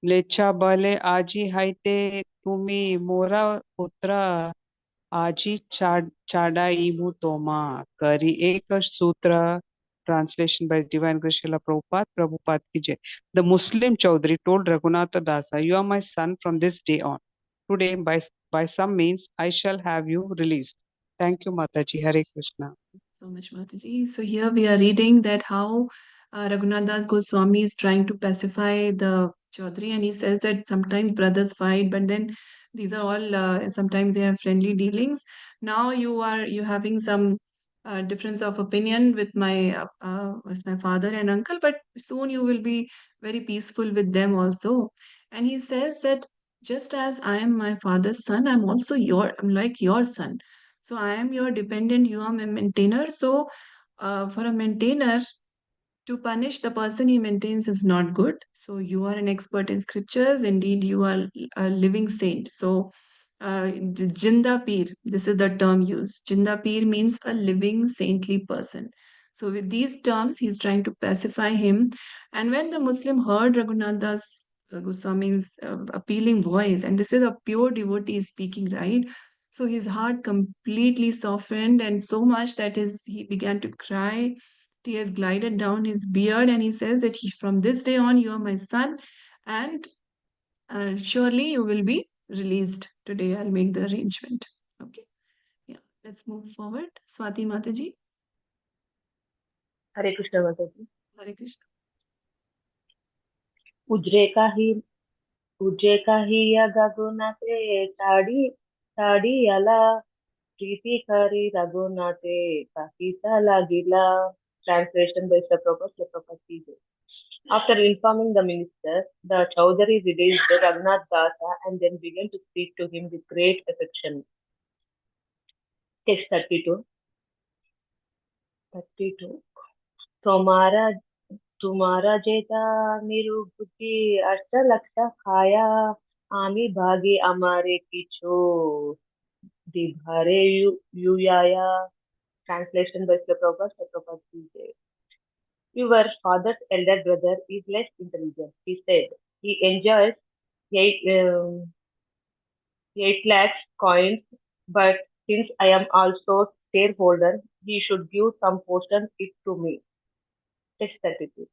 Lecha bale aji haite tumi mora putra aji chada imu toma kari ek sutra. Translation by Divine Grace Srila Prabhupada, Prabhupada ki jai. The Muslim Chaudhary told Raghunatha Dasa, you are my son from this day on. Today, by some means, I shall have you released. Thank you, Mataji. Hare Krishna. So much, Mataji. So here we are reading that how Raghunath Das Goswami is trying to pacify the Chaudhary, and he says that sometimes brothers fight, but then these are all sometimes they have friendly dealings. Now you having some difference of opinion with my father and uncle, but soon you will be very peaceful with them also. And he says that just as I am my father's son, I'm like your son. So I am your dependent, you are my maintainer. So for a maintainer, to punish the person he maintains is not good. So you are an expert in scriptures. Indeed, you are a living saint. So Jinda Peer, this is the term used. Jinda Peer means a living saintly person. So with these terms, he's trying to pacify him. And when the Muslim heard Raghunath Das Goswami's appealing voice, and this is a pure devotee speaking, right? So his heart completely softened, and so much that he began to cry. Tears glided down his beard, and he says that from this day on, you are my son, and surely you will be released today. I'll make the arrangement. Okay. Yeah. Let's move forward. Swati Mataji. हरे कृष्ण माता जी। Hare Krishna. उज्रे का ही या रघुनाथे ताड़ी अला प्रीति करी रघुनाथे काकीता लागिला। Translation by Prabhupada ki jai. After informing the minister, the Chaudhary released Raghunath Dasa and then began to speak to him with great affection. Text 32. तुम्हारा जेता मीरु बुद्धि अष्टलक्ष खाया आमी भागे अमारे किचो दिभारे युयाया. Translation by Prabhupada. Your father's elder brother is less intelligent, he said. He enjoys 8 lakhs coins, but since I am also shareholder, he should give some portion it to me. Text 32.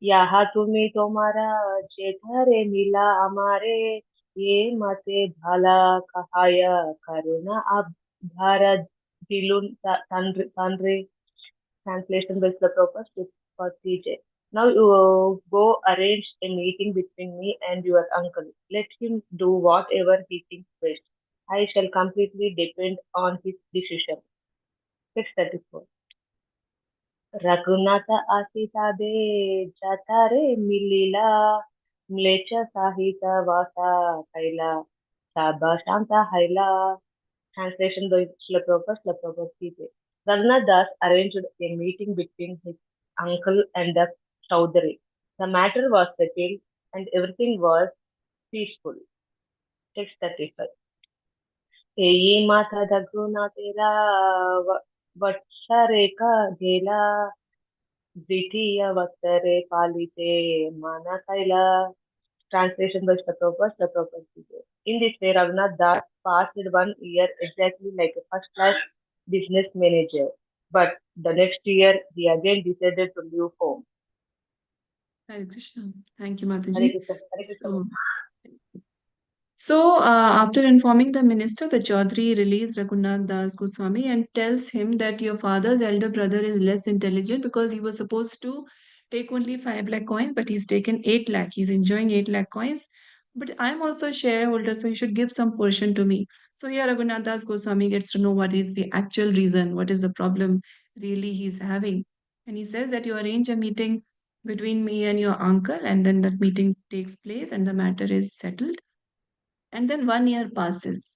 यहाँ तुम्ही तुम्हारा जेठा रे मिला हमारे ये मते भाला कहाया करुणा अब Bharat दिलुन तंद्रे. Translation by the Prabhupada for TJ. Now you go arrange a meeting between me and your uncle. Let him do whatever he thinks best. I shall completely depend on his decision. 634. Raghunath आसीता दे जाता रे मिलीला म्लेच्छ साहित वासा कैला साबा शांता हैला. Translation by Srila Prabhupada TJ. Raghunath Das arranged a meeting between his uncle and the Chaudhary. The matter was settled and everything was peaceful. Text 35. येई माथा दगुना तेरा वत्सरे का गेला द्वितीय वत्सरे पालिते माना कैला. Translation by Prabhupada. In this way, Raghunath Das passed 1 year exactly like a first-class business manager. But the next year, he again decided to leave home. Hare Krishna. Thank you, Hare Mataji. Krishna. Hare Krishna. So, after informing the minister, the Chaudhary released Raghunath Das Goswami and tells him that your father's elder brother is less intelligent because he was supposed to take only 5 lakh coins, but he's taken 8 lakh. He's enjoying 8 lakh coins. But I'm also a shareholder, so you should give some portion to me. So here Raghunath Das Goswami gets to know what is the actual reason, what is the problem really he's having. And he says that you arrange a meeting between me and your uncle, and then that meeting takes place and the matter is settled. And then 1 year passes,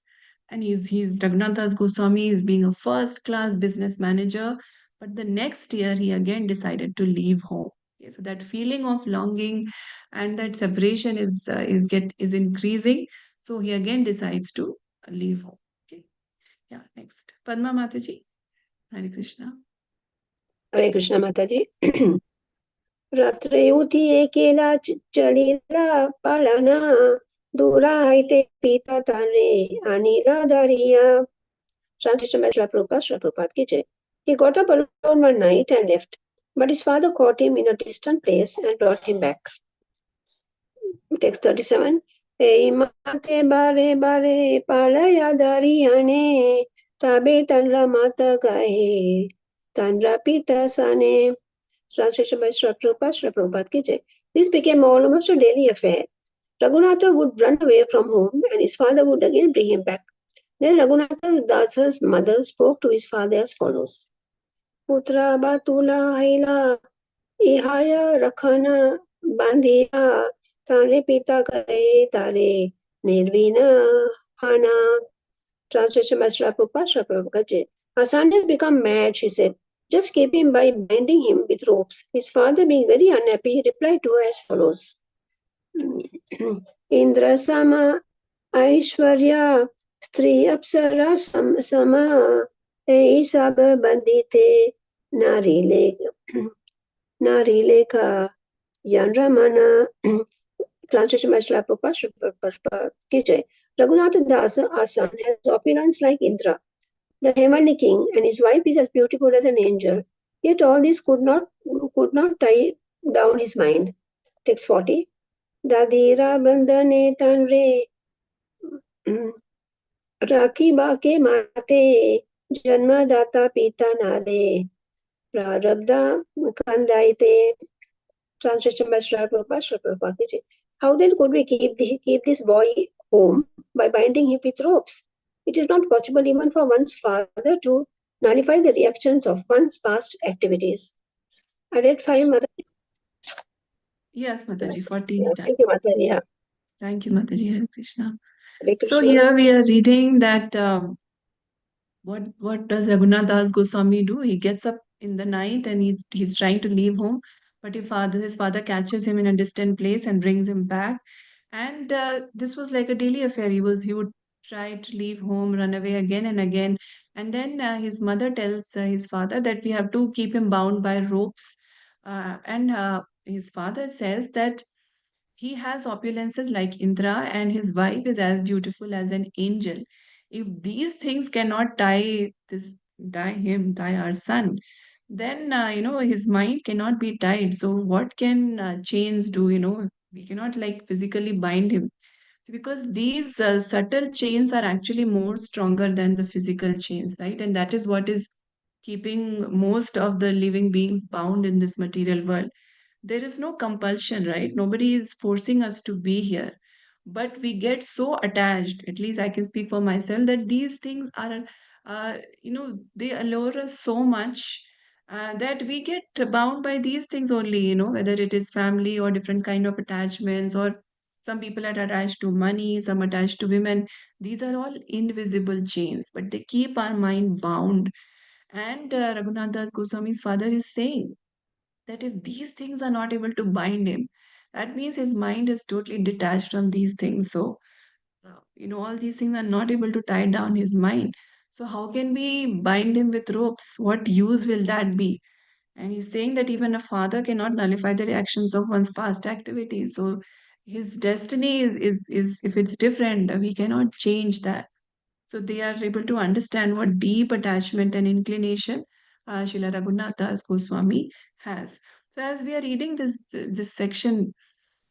and he's Raghunath Das Goswami is being a first class business manager. But the next year, he again decided to leave home. Okay, so that feeling of longing and that separation is increasing. So he again decides to leave home. Okay, yeah. Next, Padma Mataji, Hare Krishna. Hare Krishna Mataji. रात्रयुति एकेला चलीला पालना दूरा आइते पीता तारे अनिला दारिया. Translation by Prabhupada ki jai. He got up alone one night and left, but his father caught him in a distant place and brought him back. Text 37. Ei mate bare bare palaya dariyane tabe tanra mata gahe tanra pita sane. Translation by Prabhupada ki jai. This became almost a daily affair. Raghunatha would run away from home and his father would again bring him back. Then Raghunatha Das's mother spoke to his father as follows. Putra batula haila ihaya rakhana bandhiya tare pita gaye tare nirvina hana. Translation by Prabhupada. Hasan has become mad, she said. Just keep him by binding him with ropes. His father, being very unhappy, replied to her as follows. Indra sama Aishwarya Stri Apsara sama Sab bandite Nari Lekha Yanramana. Translation by Prabhupada ki jai. Raghunatha Das, our son, has opulence like Indra, the heavenly king, and his wife is as beautiful as an angel. Yet all this could not tie down his mind. Text 40. Dadira bandhane tanre rakhi bake mate janma data pita nare prarabdha kandaite. Translation by Prabhupada. How then could we keep this boy home by binding him with ropes? It is not possible even for one's father to nullify the reactions of one's past activities. I read 5, Mataji. Yes, Mataji, 40 is done. Thank you, Mataji. Yeah. Thank you, Mataji. Hare Krishna. Hare So Krishna. here we are reading that what does Raghunath Das Goswami do? He gets up in the night and he's trying to leave home, But his father catches him in a distant place and brings him back. And this was like a daily affair. He would try to leave home, run away again and again. And then his mother tells his father that we have to keep him bound by ropes. And his father says that he has opulences like Indra, and his wife is as beautiful as an angel. If these things cannot tie our son, then his mind cannot be tied. So what can chains do? We cannot like physically bind him, because these subtle chains are actually more stronger than the physical chains, right? And that is what is keeping most of the living beings bound in this material world. There is no compulsion, right? Nobody is forcing us to be here. But we get so attached, at least I can speak for myself, that these things are, they allure us so much that we get bound by these things only, whether it is family or different kind of attachments, or some people are attached to money, some attached to women. These are all invisible chains, but they keep our mind bound. And Raghunath Das Goswami's father is saying that if these things are not able to bind him, that means his mind is totally detached from these things. So, all these things are not able to tie down his mind. So, how can we bind him with ropes? What use will that be? And he's saying that even a father cannot nullify the reactions of one's past activities. So, his destiny is if it's different, we cannot change that. So they are able to understand what deep attachment and inclination Srila Raghunath Das Goswami has. So as we are reading this section,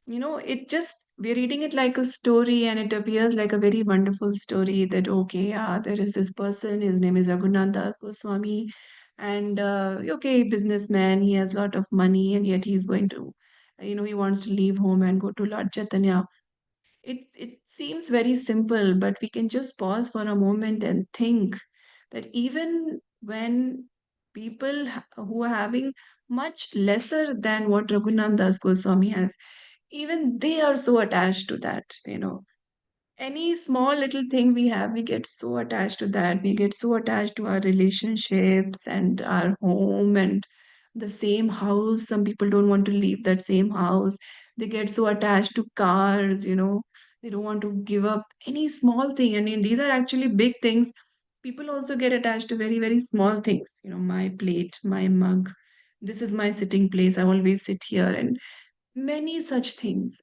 it just we're reading it like a story, and it appears like a very wonderful story that okay, there is this person, his name is Raghunath Das Goswami, and okay, businessman, he has a lot of money, and yet he's going to, he wants to leave home and go to Lord Chaitanya. It seems very simple, but we can just pause for a moment and think that even when people who are having much lesser than what Raghunath Das Goswami has, even they are so attached to that. Any small little thing we have, we get so attached to that. We get so attached to our relationships and our home and the same house. Some people don't want to leave that same house. They get so attached to cars. They don't want to give up any small thing. I mean, these are actually big things. People also get attached to very, very small things. My plate, my mug. This is my sitting place. I always sit here, and many such things.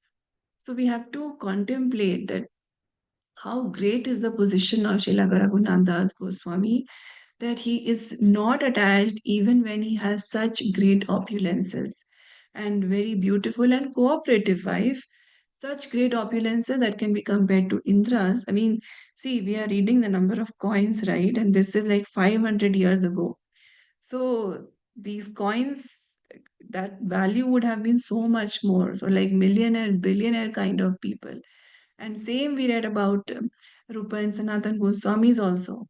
So we have to contemplate that how great is the position of Srila Raghunath Das Goswami, that he is not attached even when he has such great opulences and very beautiful and cooperative wife, such great opulences that can be compared to Indra's. I mean, see, we are reading the number of coins, right? And this is like 500 years ago. So these coins, that value would have been so much more. So like millionaire, billionaire kind of people. And same we read about Rupa and Sanatan Goswamis also.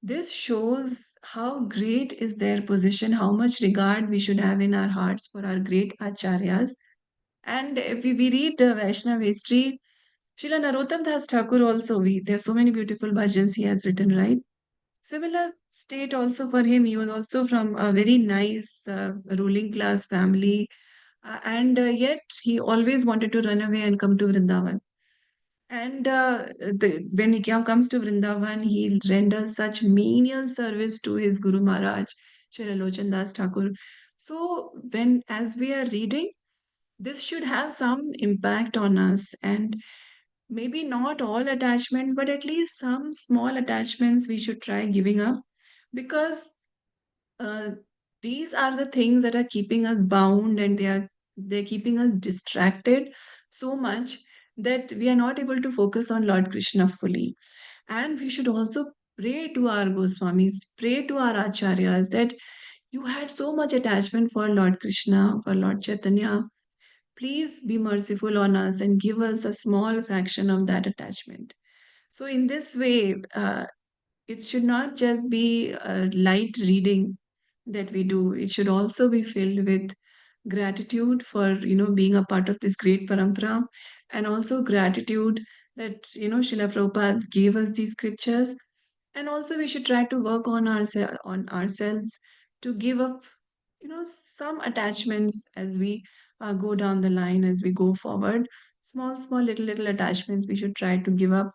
This shows how great is their position, how much regard we should have in our hearts for our great acharyas. And if we read Vaishnava history, Srila Narottam Das Thakur also, there are so many beautiful bhajans he has written, right? Similar state also for him. He was also from a very nice ruling class family. And yet he always wanted to run away and come to Vrindavan. And when he comes to Vrindavan, he renders such menial service to his Guru Maharaj, Srila Lochan Das Thakur. So, as we are reading, this should have some impact on us, and maybe not all attachments, but at least some small attachments we should try giving up, because uh, these are the things that are keeping us bound, and they're keeping us distracted so much that we are not able to focus on Lord Krishna fully. And we should also pray to our Goswamis, pray to our Acharyas that you had so much attachment for Lord Krishna, for Lord Chaitanya. Please be merciful on us and give us a small fraction of that attachment. So, in this way, it should not just be a light reading that we do. It should also be filled with gratitude for being a part of this great parampara, and also gratitude that Srila Prabhupada gave us these scriptures. And also we should try to work on ourselves to give up some attachments as we go down the line, as we go forward, small, little attachments we should try to give up.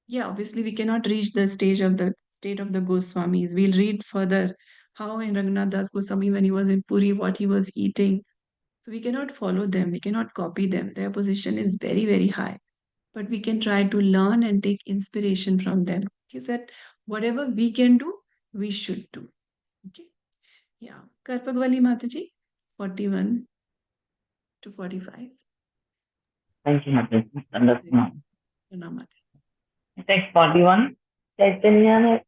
Yeah, obviously we cannot reach the state of the Goswamis. We'll read further how in Raghunath Das Goswami, when he was in Puri, what he was eating. So we cannot follow them, we cannot copy them. Their position is very, very high. But we can try to learn and take inspiration from them. Because that whatever we can do, we should do. Okay. Yeah. Karpagwali Mataji, 41 to 45. Thank you, Mataji. Understand. Pranam. Text 41. Chaitanya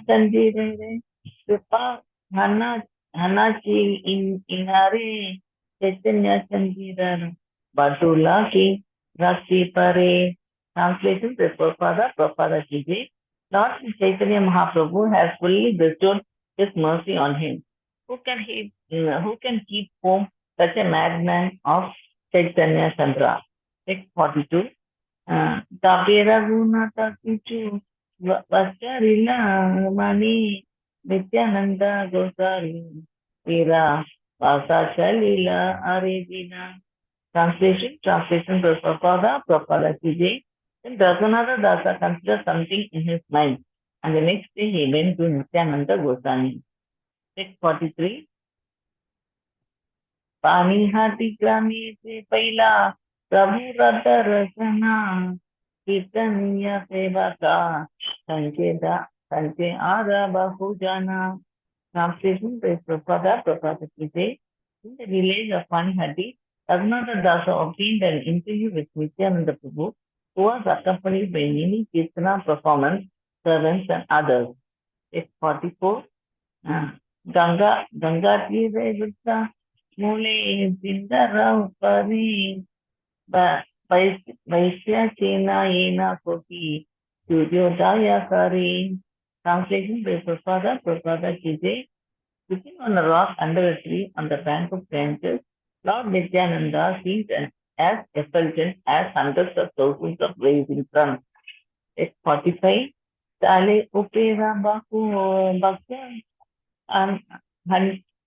Sanjivare Kripa Hanachi Inare Chaitanya Sanjivare Batula Ki Rasi Pare. Translation by Prabhupada Ji. Lord Chaitanya Mahaprabhu has fully bestowed his mercy on him. Who can keep home such a madman of Chaitanya Chandra? Text 42. Tapi Raghunatha Kichu Vasarila Mani Nityananda Gosari Vira Vasachalila Arevina. Translation by Prabhupada Ji. Then Raghunatha Dasa considered something in his mind, and the next day he went to Nityananda Goswami. Text 43. Panihati Grami Se Paila Prabhu Radha Rasana Kirtaniya Sevaka Sanche Ada Bahujana. Translation by Prabhupada Ji. In the village of Panihati, Raghunatha Dasa obtained an interview with Nityananda Prabhu, who was accompanied by many Kirtana performance servants and others. Text 44. Ganga Tire Vutta Mule Sindara Upari Vaisya Chena Yena Kopi Suryodaya Kari. Translation by Prabhupada Ji. Sitting on a rock under a tree on the bank of Ganges, Lord Nityananda seemed as effulgent as hundreds of thousands of blazing suns. Text 45. Tale Upera Baku Bhakya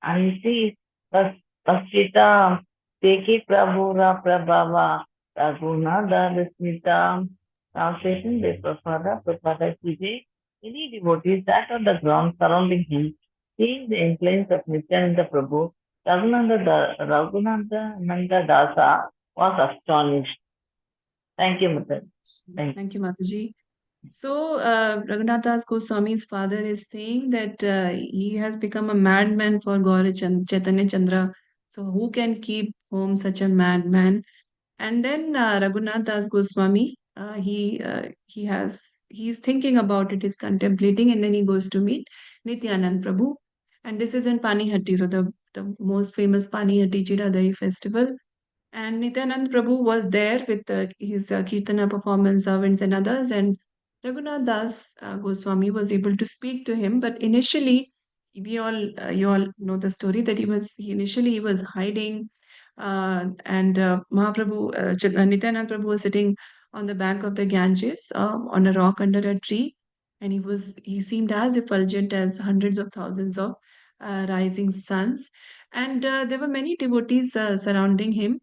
Ansi Paschita Teki Prabhura Prabhava Raghunatha Vismita. Translation by Prabhupada Ji. Many devotees sat on the ground surrounding him, seeing the influence of Nityananda Prabhu. Raghunatha Nanda Dasa was astonished. Thank you, Mataji. Thank you, Mataji. So, Raghunath Das Goswami's father is saying that he has become a madman for Chaitanya Chandra. So, who can keep home such a madman? And then Raghunath Das Goswami, he's thinking about it, he's contemplating, and then he goes to meet Nityanand Prabhu. And this is in Panihatti, so the most famous Panihatti Chidadahi festival. And Nityanand Prabhu was there with his Kirtana performance servants and others. And Raghunath Das Goswami was able to speak to him. But initially, you all know the story that he was hiding. And Nityanand Prabhu was sitting on the bank of the Ganges on a rock under a tree. And he seemed as effulgent as hundreds of thousands of rising suns. And there were many devotees surrounding him.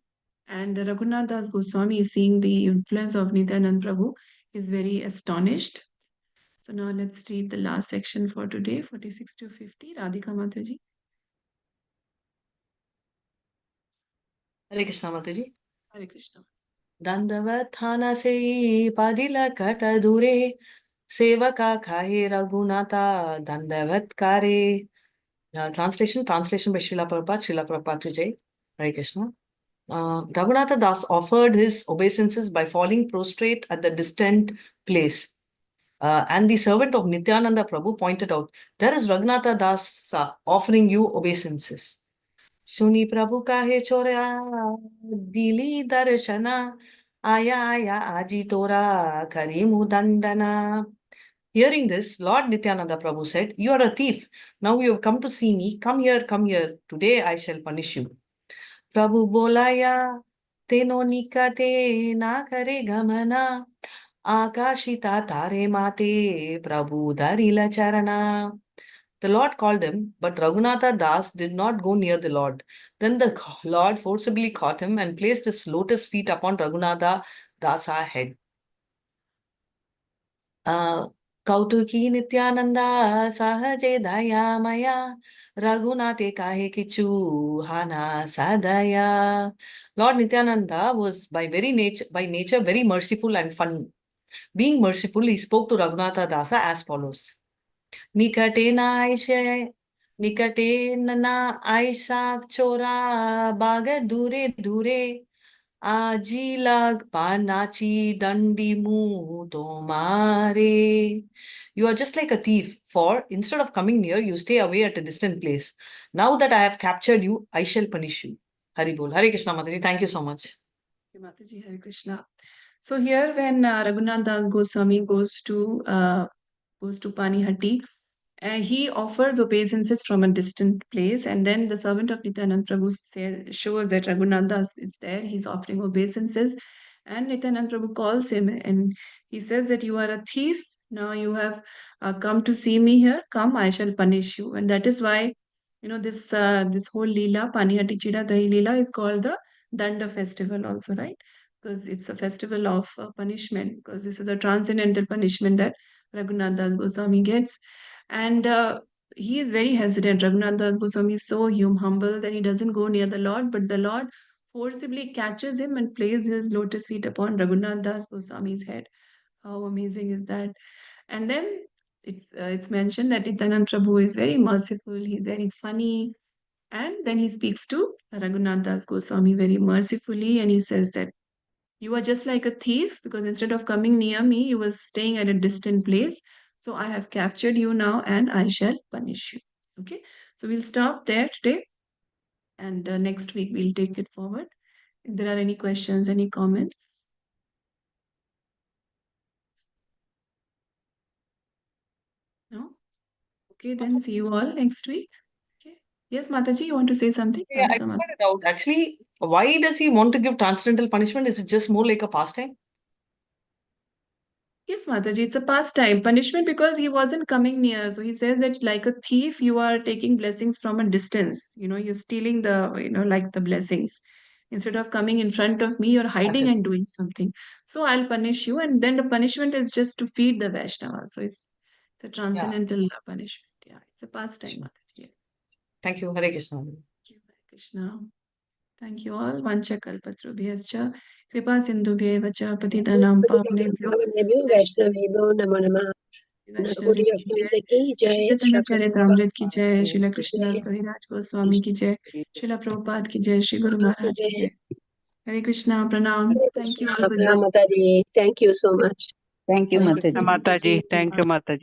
And Raghunath Das Goswami, seeing the influence of Nityanand Prabhu, is very astonished. So now let's read the last section for today, 46 to 50. Radhika Mataji. Hare Krishna Mataji. Hare Krishna. Dandavat se padila kata dure sevaka khaye Raghunatha dandavat kare. Translation by Srila Prabhupada Vijay. Hare Krishna. Raghunatha Das offered his obeisances by falling prostrate at the distant place. And the servant of Nityananda Prabhu pointed out, there is Raghunatha Das offering you obeisances. Suni Prabhu kahe chorya dili darshana aya aji tora karimu dandana. Hearing this, Lord Nityananda Prabhu said, you are a thief. Now you have come to see me. Come here. Today I shall punish you. Prabhu bolaya teno nikate na kare gamana akashita tare mate Prabhu darila charana. The Lord called him, but Raghunatha Das did not go near the Lord. Then the Lord forcibly caught him and placed his lotus feet upon Raghunatha Dasa's head. Kautuki Nityananda Sahaje Daya Maya Raghunate Kahe Kichu Hana Sadaya. Lord Nityananda was by nature very merciful and funny. Being merciful, he spoke to Raghunatha Dasa as follows. Nikate na aisha chora baga dure dure ajilag panachi dandi mu tomare. You are just like a thief, for instead of coming near, you stay away at a distant place. Now that I have captured you, I shall punish you. Hari Bol. Hare Krishna Mataji. Thank you so much. Thank you, Mataji. Hare Krishna. So here when Raghunath Das Goswami goes to Panihati, he offers obeisances from a distant place, and then the servant of Nityanand Prabhu shows that Raghunath Das is there. He's offering obeisances, and Nityanand Prabhu calls him and he says that you are a thief. Now you have come to see me here. Come, I shall punish you. And that is why, this whole Lila, Panihati Chida Dahi Lila, is called the Danda festival also, right? Because it's a festival of punishment, because this is a transcendental punishment that Raghunath Das Goswami gets. And he is very hesitant. Raghunath Das Goswami is so humble that he doesn't go near the Lord, but the Lord forcibly catches him and places his lotus feet upon Raghunath Das Goswami's head. How amazing is that? And then it's mentioned that Nityanand Prabhu is very merciful, he's very funny, and then he speaks to Raghunath Das Goswami very mercifully, and he says that you are just like a thief, because instead of coming near me, you were staying at a distant place. So I have captured you now and I shall punish you. Okay, so we'll stop there today, and next week we'll take it forward. If there are any questions, any comments. No? Okay, then see you all next week. Okay. Yes, Mataji, you want to say something? Yeah, I just got a doubt. Actually, why does he want to give transcendental punishment? Is it just more like a pastime? Yes, Mataji, it's a pastime. Punishment because he wasn't coming near. So he says that like a thief, you are taking blessings from a distance. You're stealing like the blessings. Instead of coming in front of me, you're hiding and doing something. So I'll punish you. And then the punishment is just to feed the Vaishnava. So it's a transcendental punishment. Yeah, it's a pastime, Mataji. Yeah. Thank you. Hare Krishna. Thank you, Hare Krishna. Thank you all. Vancha kalpatrubhyascha kripa sindhubhyeva cha patitanam pavnebhyo Vaishnavebhyo namo namah. Vaishnavi की जय, श्री चैतन्य चरितामृत की जय, श्रील कृष्णदास कविराज गोस्वामी की जय, श्रील प्रभुपाद की जय, श्री गुरु महाराज की जय. हरे कृष्णा, प्रणाम. Thank you all for joining. Thank you so much. Thank you, Hare Mataji. Krishna Mataji. Thank you, Mataji.